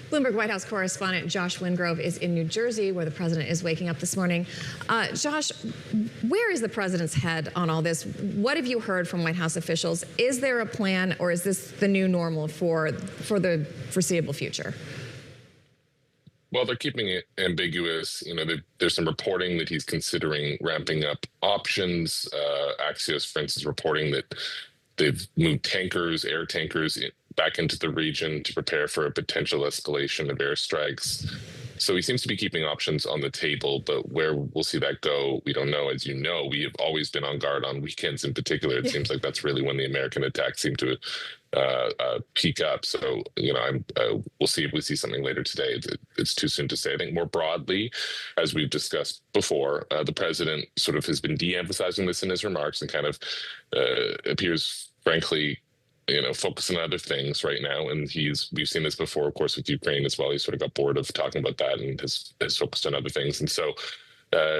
Bloomberg White House correspondent Josh Wingrove is in New Jersey, where the president is waking up this morning. Josh, where is the president's head on all this? What have you heard from White House officials? Is there a plan, or is this the new normal for the foreseeable future? Well, they're keeping it ambiguous. You know, there's some reporting that he's considering ramping up options. Axios, for instance, reporting that they've moved tankers, air tankers, back into the region to prepare for a potential escalation of airstrikes. So he seems to be keeping options on the table, but where we'll see that go, we don't know. As you know, we have always been on guard on weekends in particular. It seems like that's really when the American attacks seem to peak up. So, you know, we'll see if we see something later today. It's too soon to say. I think more broadly, as we've discussed before, the president sort of has been de-emphasizing this in his remarks and kind of appears, frankly, you know, focusing on other things right now. And we've seen this before, of course, with Ukraine as well. He sort of got bored of talking about that and has focused on other things. And so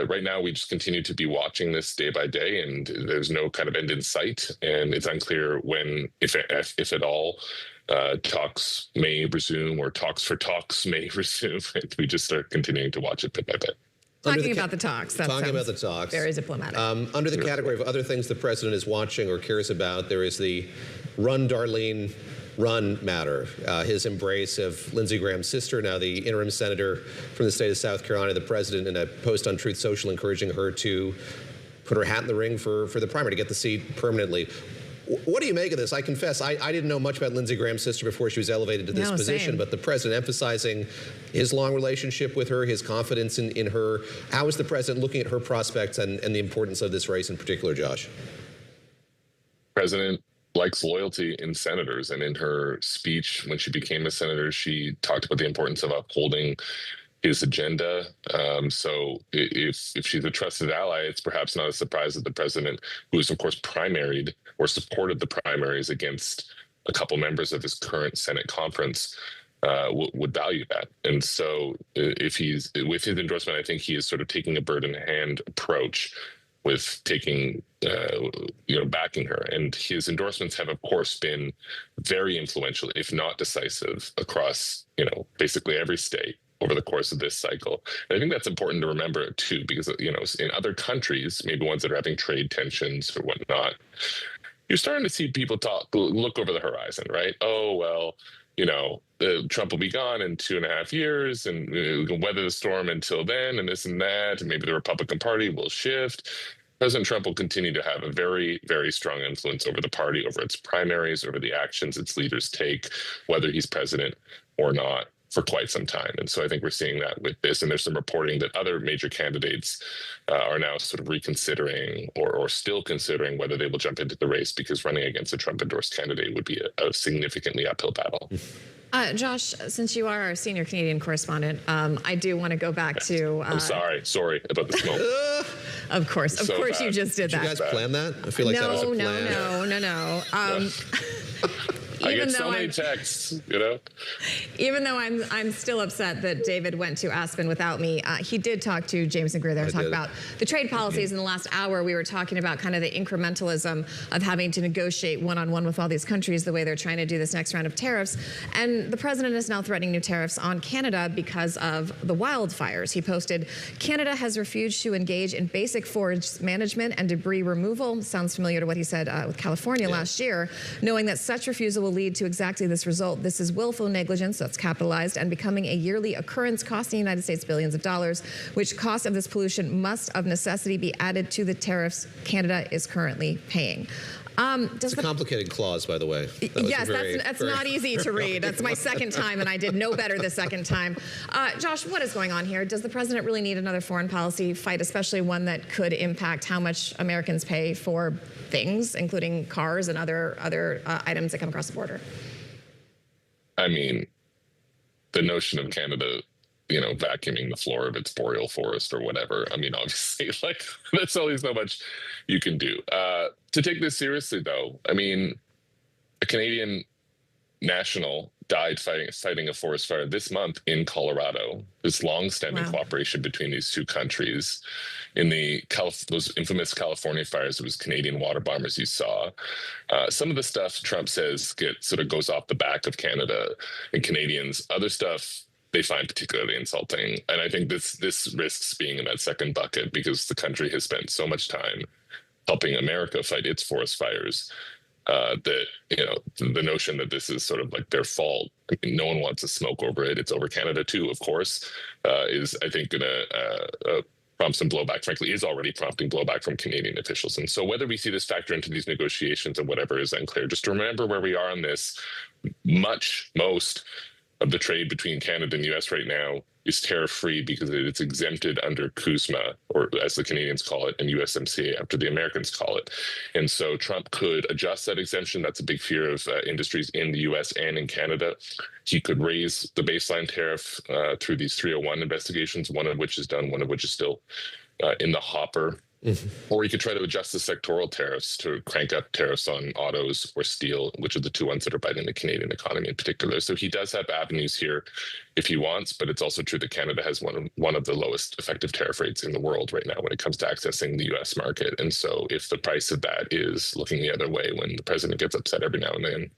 right now we just continue to be watching this day by day, and there's no kind of end in sight. And it's unclear when, if at all, talks may resume or talks for talks may resume. We just start continuing to watch it bit by bit. Talking about the talks. Talking about the talks. Very diplomatic. Under the category of other things the president is watching or cares about, there is the Run, Darline, Run matter. His embrace of Lindsey Graham's sister, now the interim senator from the state of South Carolina, the president in a post on Truth Social encouraging her to put her hat in the ring for the primary to get the seat permanently. What do you make of this? I confess, I didn't know much about Lindsey Graham's sister before she was elevated to this position, but the president emphasizing his long relationship with her, his confidence in her. How is the president looking at her prospects and the importance of this race in particular, Josh? President likes loyalty in senators, and in her speech when she became a senator, she talked about the importance of upholding his agenda. So if she's a trusted ally, it's perhaps not a surprise that the president, who is of course primaried or supported the primaries against a couple members of his current Senate conference, would value that. And so if he's with his endorsement, I think he is sort of taking a bird in hand approach with taking, backing her. And his endorsements have, of course, been very influential, if not decisive, across, basically every state over the course of this cycle. And I think that's important to remember, too, because, in other countries, maybe ones that are having trade tensions or whatnot, you're starting to see people look over the horizon, right? Oh, well, Trump will be gone in 2.5 years, and we can weather the storm until then, and this and that, and maybe the Republican Party will shift. President Trump will continue to have a very, very strong influence over the party, over its primaries, over the actions its leaders take, whether he's president or not, for quite some time. And so I think we're seeing that with this. And there's some reporting that other major candidates are now sort of reconsidering or still considering whether they will jump into the race, because running against a Trump-endorsed candidate would be a significantly uphill battle. Josh, since you are our senior Canadian correspondent, I do want to go back to... I'm sorry about the smoke. Of course you just did that. Did you guys plan that? I feel like that was a plan. No. I get so many texts, Even though I'm still upset that David went to Aspen without me, he did talk to James and Gura and talk about the trade policies. In the last hour, we were talking about kind of the incrementalism of having to negotiate one-on-one with all these countries, the way they're trying to do this next round of tariffs. And the president is now threatening new tariffs on Canada because of the wildfires. He posted, Canada has refused to engage in basic forest management and debris removal. Sounds familiar to what he said with California last year, knowing that such refusal will lead to exactly this result. This is willful negligence, that's capitalized, and becoming a yearly occurrence costing the United States billions of dollars, which cost of this pollution must of necessity be added to the tariffs Canada is currently paying. It's a complicated clause, by the way. Yes, that's not easy to read. That's my second time, and I did no better the second time. Josh, what is going on here? Does the president really need another foreign policy fight, especially one that could impact how much Americans pay for things, including cars and other items that come across the border? I mean, the notion of Canada, vacuuming the floor of its boreal forest or whatever. I mean, obviously, there's only so much you can do. To take this seriously, though, I mean, a Canadian national died fighting a forest fire this month in Colorado. This long-standing cooperation between these two countries. In those infamous California fires, it was Canadian water bombers you saw. Some of the stuff Trump says sort of goes off the back of Canada and Canadians. Other stuff they find particularly insulting. And I think this risks being in that second bucket because the country has spent so much time helping America fight its forest fires. That the notion that this is sort of like their fault, no one wants to smoke over it. It's over Canada too, of course, is I think going to prompt some blowback. Frankly, is already prompting blowback from Canadian officials. And so whether we see this factor into these negotiations and whatever is unclear. Just to remember where we are on this. Most of the trade between Canada and the U.S. right now is tariff-free because it's exempted under CUSMA, or as the Canadians call it, and USMCA after the Americans call it. And so Trump could adjust that exemption. That's a big fear of industries in the U.S. and in Canada. He could raise the baseline tariff through these 301 investigations, one of which is done, one of which is still in the hopper. Or he could try to adjust the sectoral tariffs to crank up tariffs on autos or steel, which are the two ones that are biting the Canadian economy in particular. So he does have avenues here if he wants, but it's also true that Canada has one of the lowest effective tariff rates in the world right now when it comes to accessing the U.S. market. And so if the price of that is looking the other way when the president gets upset every now and then,